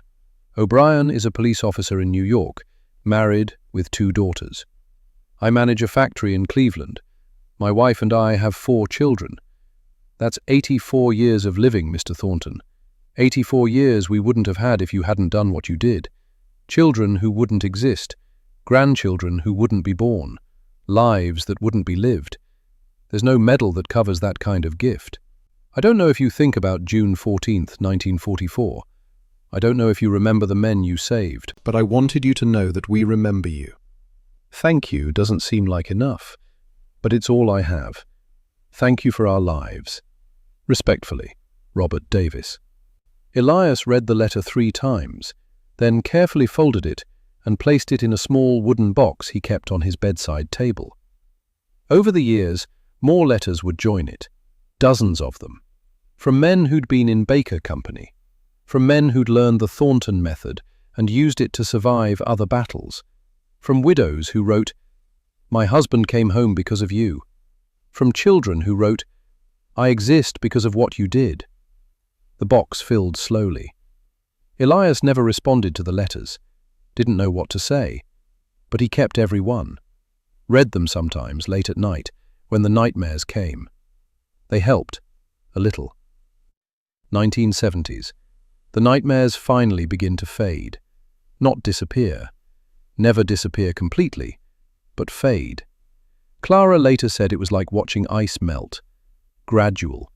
O'Brien is a police officer in New York, married with 2 daughters. I manage a factory in Cleveland. My wife and I have 4 children. That's 84 years of living, Mr. Thornton. 84 years we wouldn't have had if you hadn't done what you did. Children who wouldn't exist, grandchildren who wouldn't be born, lives that wouldn't be lived. There's no medal that covers that kind of gift. I don't know if you think about June 14th, 1944. I don't know if you remember the men you saved, but I wanted you to know that we remember you. Thank you doesn't seem like enough, but it's all I have. Thank you for our lives. Respectfully, Robert Davis. Elias read the letter 3 times, then carefully folded it and placed it in a small wooden box he kept on his bedside table. Over the years, more letters would join it, dozens of them, from men who'd been in Baker Company, from men who'd learned the Thornton method and used it to survive other battles, from widows who wrote, "My husband came home because of you," from children who wrote, "I exist because of what you did." The box filled slowly. Elias never responded to the letters, didn't know what to say, but he kept every one, read them sometimes late at night when the nightmares came. They helped, a little. 1970s. The nightmares finally begin to fade, not disappear, never disappear completely, but fade. Clara later said it was like watching ice melt, gradual,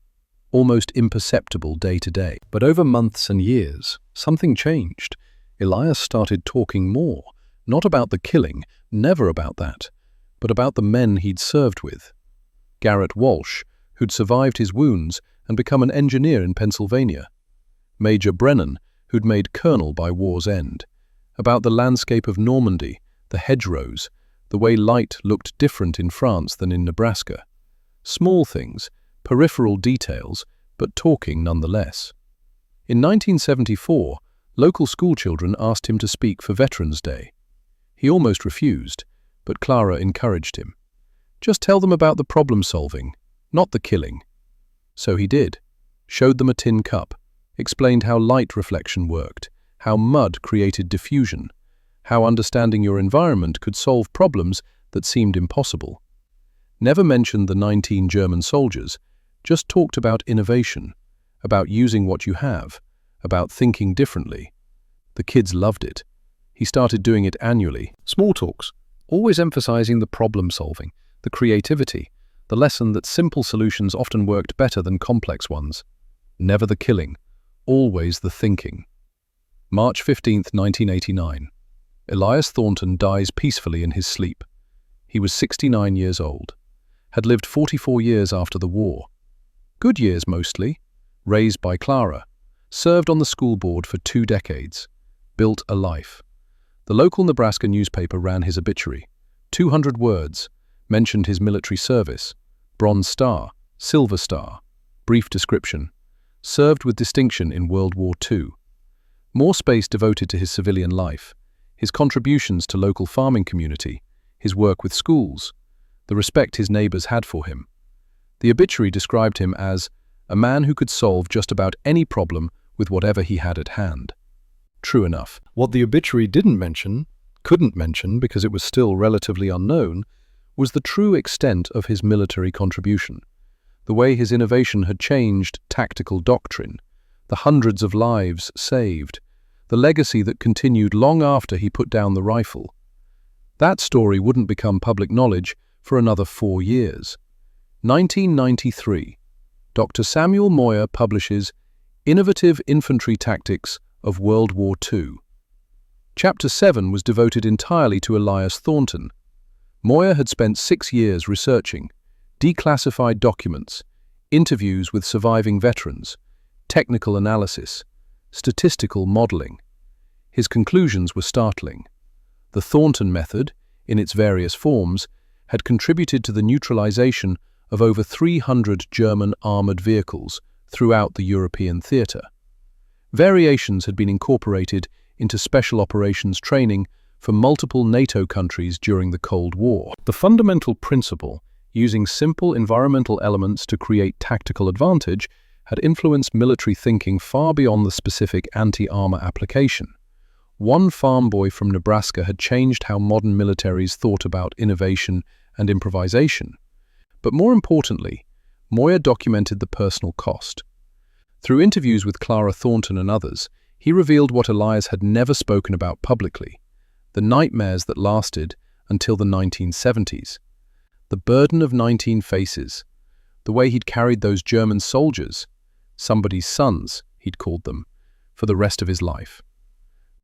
almost imperceptible day to day. But over months and years, something changed. Elias started talking more, not about the killing, never about that, but about the men he'd served with. Garrett Walsh, who'd survived his wounds and become an engineer in Pennsylvania. Major Brennan, who'd made colonel by war's end. About the landscape of Normandy, the hedgerows, the way light looked different in France than in Nebraska. Small things, peripheral details, but talking nonetheless. In 1974, local schoolchildren asked him to speak for Veterans Day. He almost refused, but Clara encouraged him. Just tell them about the problem-solving, not the killing. So he did. Showed them a tin cup, explained how light reflection worked, how mud created diffusion, how understanding your environment could solve problems that seemed impossible. Never mentioned the 19 German soldiers, just talked about innovation, about using what you have, about thinking differently. The kids loved it. He started doing it annually. Small talks, always emphasizing the problem-solving, the creativity, the lesson that simple solutions often worked better than complex ones. Never the killing, always the thinking. March 15, 1989. Elias Thornton dies peacefully in his sleep. He was 69 years old, had lived 44 years after the war. Good years mostly, raised by Clara, served on the school board for 2 decades, built a life. The local Nebraska newspaper ran his obituary, 200 words, mentioned his military service, Bronze Star, Silver Star, brief description, served with distinction in World War II. More space devoted to his civilian life, his contributions to local farming community, his work with schools, the respect his neighbors had for him. The obituary described him as a man who could solve just about any problem with whatever he had at hand. True enough. What the obituary couldn't mention because it was still relatively unknown, was the true extent of his military contribution. The way his innovation had changed tactical doctrine, the hundreds of lives saved, the legacy that continued long after he put down the rifle. That story wouldn't become public knowledge for another 4 years. 1993. Dr. Samuel Moyer publishes Innovative Infantry Tactics of World War II. Chapter 7 was devoted entirely to Elias Thornton. Moyer had spent 6 years researching declassified documents, interviews with surviving veterans, technical analysis, statistical modeling. His conclusions were startling. The Thornton method, in its various forms, had contributed to the neutralization of over 300 German armored vehicles throughout the European theater. Variations had been incorporated into special operations training for multiple NATO countries during the Cold War. The fundamental principle, using simple environmental elements to create tactical advantage, had influenced military thinking far beyond the specific anti-armor application. One farm boy from Nebraska had changed how modern militaries thought about innovation and improvisation. But more importantly, Moyer documented the personal cost. Through interviews with Clara Thornton and others, he revealed what Elias had never spoken about publicly: the nightmares that lasted until the 1970s. The burden of 19 faces, the way he'd carried those German soldiers, somebody's sons, he'd called them, for the rest of his life.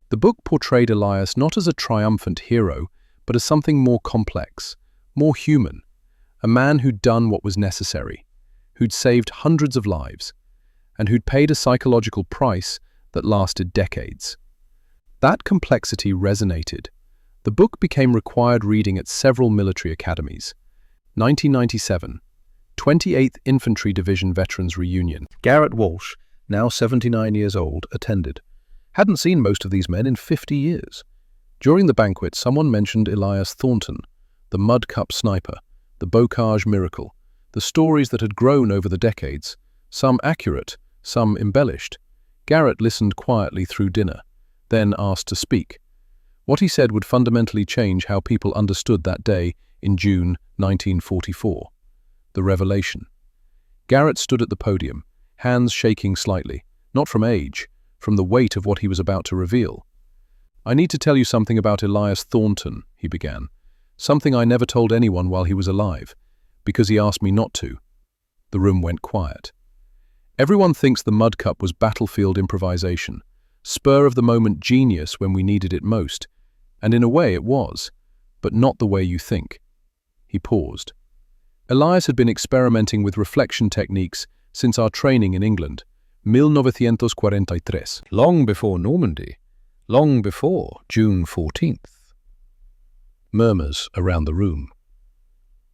The book portrayed Elias not as a triumphant hero, but as something more complex, more human, a man who'd done what was necessary, who'd saved hundreds of lives, and who'd paid a psychological price that lasted decades. That complexity resonated. The book became required reading at several military academies. 1997, 28th Infantry Division Veterans Reunion. Garrett Walsh, now 79 years old, attended. Hadn't seen most of these men in 50 years. During the banquet, someone mentioned Elias Thornton, the Mud Cup sniper, the Bocage miracle, the stories that had grown over the decades, some accurate, some embellished. Garrett listened quietly through dinner, then asked to speak. What he said would fundamentally change how people understood that day in June 1944. The revelation. Garrett stood at the podium, hands shaking slightly, not from age, from the weight of what he was about to reveal. "I need to tell you something about Elias Thornton," he began. "Something I never told anyone while he was alive, because he asked me not to." The room went quiet. Everyone thinks the Mud Cup was battlefield improvisation, spur-of-the-moment genius when we needed it most, and in a way it was, but not the way you think. He paused. Elias had been experimenting with reflection techniques since our training in England, 1943, long before Normandy, long before June 14th. Murmurs around the room.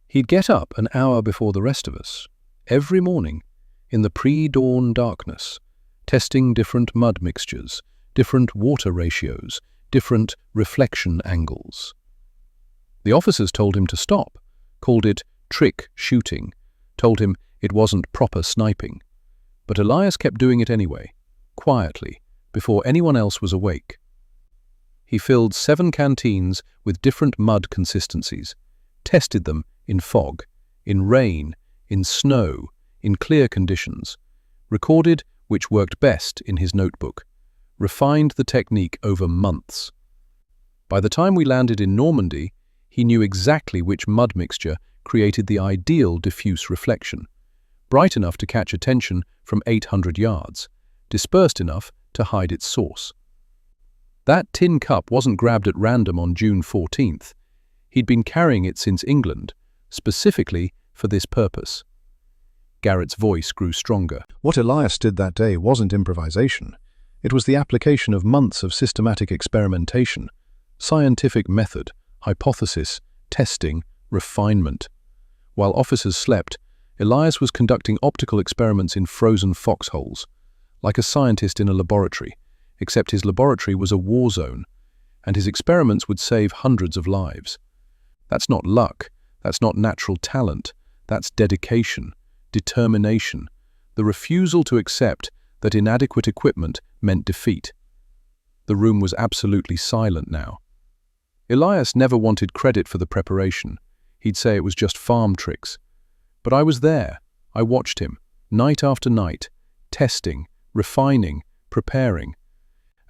He'd get up an hour before the rest of us, every morning, in the pre-dawn darkness, testing different mud mixtures, different water ratios, different reflection angles. The officers told him to stop, called it trick shooting, told him it wasn't proper sniping. But Elias kept doing it anyway, quietly, before anyone else was awake. He filled 7 canteens with different mud consistencies, tested them in fog, in rain, in snow, in clear conditions, recorded which worked best in his notebook, refined the technique over months. By the time we landed in Normandy, he knew exactly which mud mixture created the ideal diffuse reflection, bright enough to catch attention from 800 yards, dispersed enough to hide its source. That tin cup wasn't grabbed at random on June 14th. He'd been carrying it since England, specifically for this purpose. Garrett's voice grew stronger. What Elias did that day wasn't improvisation. It was the application of months of systematic experimentation, scientific method, hypothesis, testing, refinement. While officers slept, Elias was conducting optical experiments in frozen foxholes, like a scientist in a laboratory, except his laboratory was a war zone, and his experiments would save hundreds of lives. That's not luck, that's not natural talent, that's dedication, determination, the refusal to accept that inadequate equipment meant defeat. The room was absolutely silent now. Elias never wanted credit for the preparation. He'd say it was just farm tricks. But I was there. I watched him, night after night, testing, refining, preparing.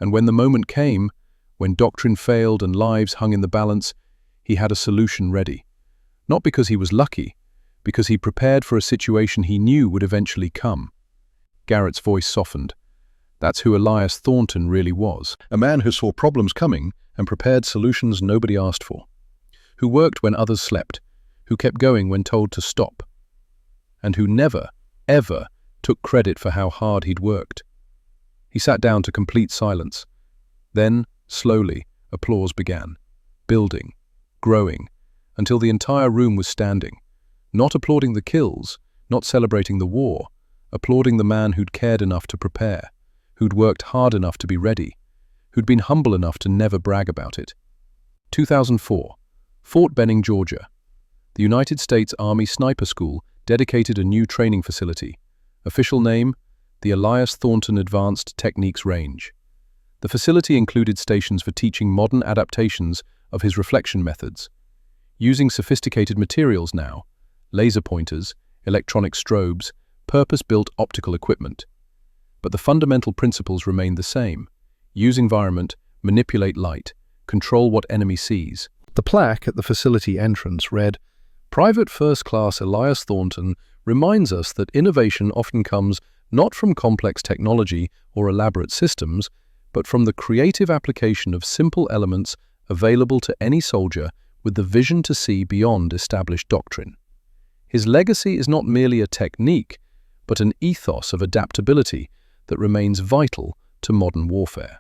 And when the moment came, when doctrine failed and lives hung in the balance, he had a solution ready. Not because he was lucky, because he prepared for a situation he knew would eventually come. Garrett's voice softened. That's who Elias Thornton really was. A man who saw problems coming and prepared solutions nobody asked for. Who worked when others slept. Who kept going when told to stop. And who never, ever took credit for how hard he'd worked. He sat down to complete silence. Then, slowly, applause began. Building, growing, until the entire room was standing. Not applauding the kills, not celebrating the war, applauding the man who'd cared enough to prepare, who'd worked hard enough to be ready, who'd been humble enough to never brag about it. 2004, Fort Benning, Georgia. The United States Army Sniper School dedicated a new training facility. Official name, the Elias Thornton Advanced Techniques Range. The facility included stations for teaching modern adaptations of his reflection methods. Using sophisticated materials now, laser pointers, electronic strobes, purpose-built optical equipment. But the fundamental principles remained the same. Use environment, manipulate light, control what enemy sees. The plaque at the facility entrance read, "Private First Class Elias Thornton reminds us that innovation often comes not from complex technology or elaborate systems, but from the creative application of simple elements available to any soldier with the vision to see beyond established doctrine." His legacy is not merely a technique, but an ethos of adaptability that remains vital to modern warfare.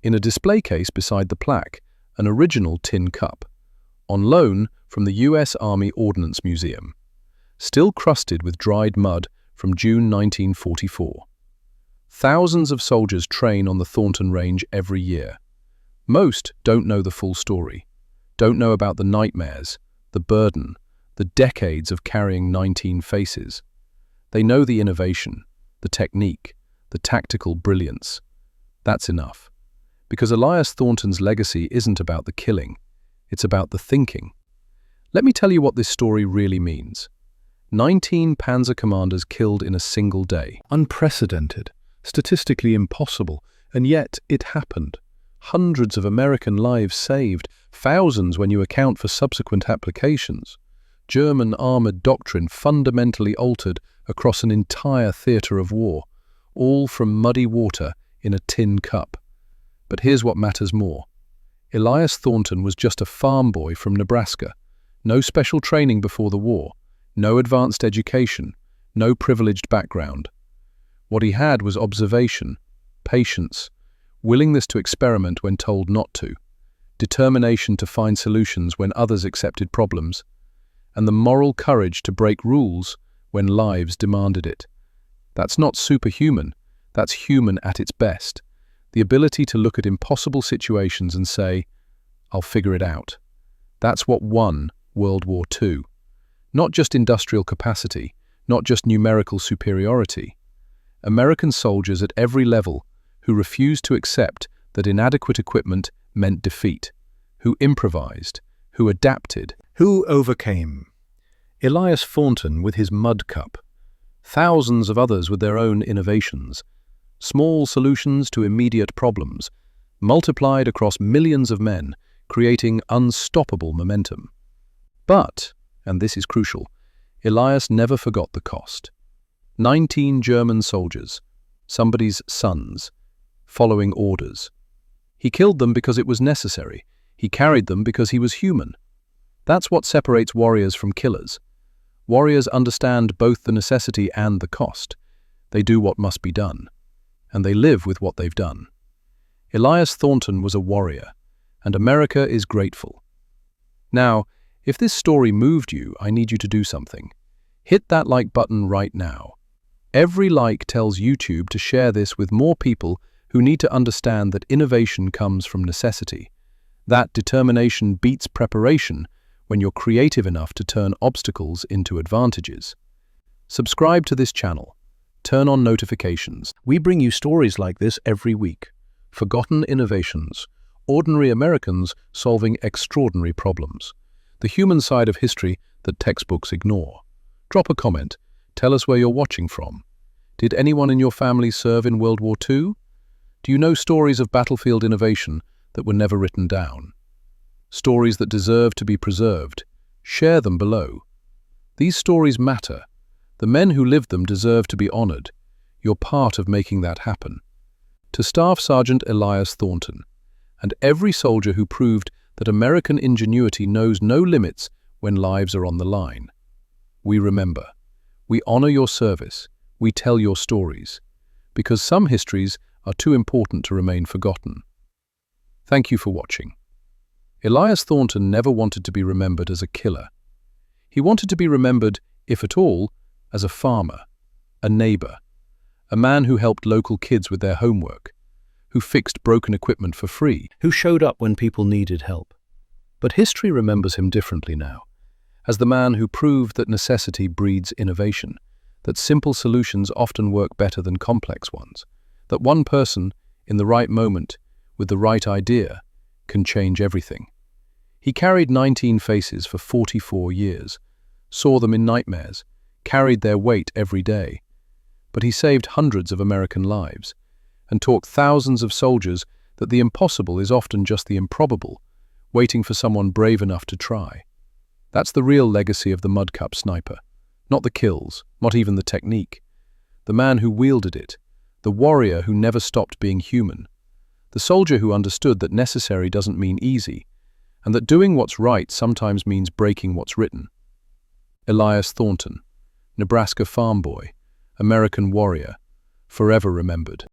In a display case beside the plaque, an original tin cup, on loan from the U.S. Army Ordnance Museum, still crusted with dried mud from June 1944. Thousands of soldiers train on the Thornton Range every year. Most don't know the full story, don't know about the nightmares, the burden, the decades of carrying 19 faces. They know the innovation, the technique, the tactical brilliance. That's enough. Because Elias Thornton's legacy isn't about the killing, it's about the thinking. Let me tell you what this story really means. 19 Panzer commanders killed in a single day. Unprecedented, statistically impossible, and yet it happened. Hundreds of American lives saved, thousands when you account for subsequent applications. German armored doctrine fundamentally altered across an entire theater of war, all from muddy water in a tin cup. But here's what matters more. Elias Thornton was just a farm boy from Nebraska. No special training before the war, no advanced education, no privileged background. What he had was observation, patience, willingness to experiment when told not to, determination to find solutions when others accepted problems, and the moral courage to break rules when lives demanded it. That's not superhuman, that's human at its best. The ability to look at impossible situations and say, "I'll figure it out." That's what won World War II. Not just industrial capacity, not just numerical superiority. American soldiers at every level who refused to accept that inadequate equipment meant defeat, who improvised, who adapted, who overcame. Elias Thornton with his mud cup, thousands of others with their own innovations, small solutions to immediate problems, multiplied across millions of men, creating unstoppable momentum. But, and this is crucial, Elias never forgot the cost. 19 German soldiers, somebody's sons, following orders. He killed them because it was necessary. He carried them because he was human. That's what separates warriors from killers. Warriors understand both the necessity and the cost. They do what must be done, and they live with what they've done. Elias Thornton was a warrior, and America is grateful. Now, if this story moved you, I need you to do something. Hit that like button right now. Every like tells YouTube to share this with more people who need to understand that innovation comes from necessity. That determination beats preparation when you're creative enough to turn obstacles into advantages. Subscribe to this channel. Turn on notifications. We bring you stories like this every week. Forgotten innovations. Ordinary Americans solving extraordinary problems. The human side of history that textbooks ignore. Drop a comment. Tell us where you're watching from. Did anyone in your family serve in World War II? Do you know stories of battlefield innovation that were never written down? Stories that deserve to be preserved. Share them below. These stories matter. The men who lived them deserve to be honored. You're part of making that happen. To Staff Sergeant Elias Thornton, and every soldier who proved that American ingenuity knows no limits when lives are on the line. We remember. We honor your service. We tell your stories. Because some histories are too important to remain forgotten. Thank you for watching. Elias Thornton never wanted to be remembered as a killer. He wanted to be remembered, if at all, as a farmer, a neighbor, a man who helped local kids with their homework, who fixed broken equipment for free, who showed up when people needed help. But history remembers him differently now, as the man who proved that necessity breeds innovation, that simple solutions often work better than complex ones, that one person, in the right moment, with the right idea, can change everything. He carried 19 faces for 44 years, saw them in nightmares, carried their weight every day. But he saved hundreds of American lives and taught thousands of soldiers that the impossible is often just the improbable, waiting for someone brave enough to try. That's the real legacy of the Mud Cup sniper. Not the kills, not even the technique. The man who wielded it, the warrior who never stopped being human, the soldier who understood that necessary doesn't mean easy, and that doing what's right sometimes means breaking what's written. Elias Thornton, Nebraska farm boy, American warrior, forever remembered.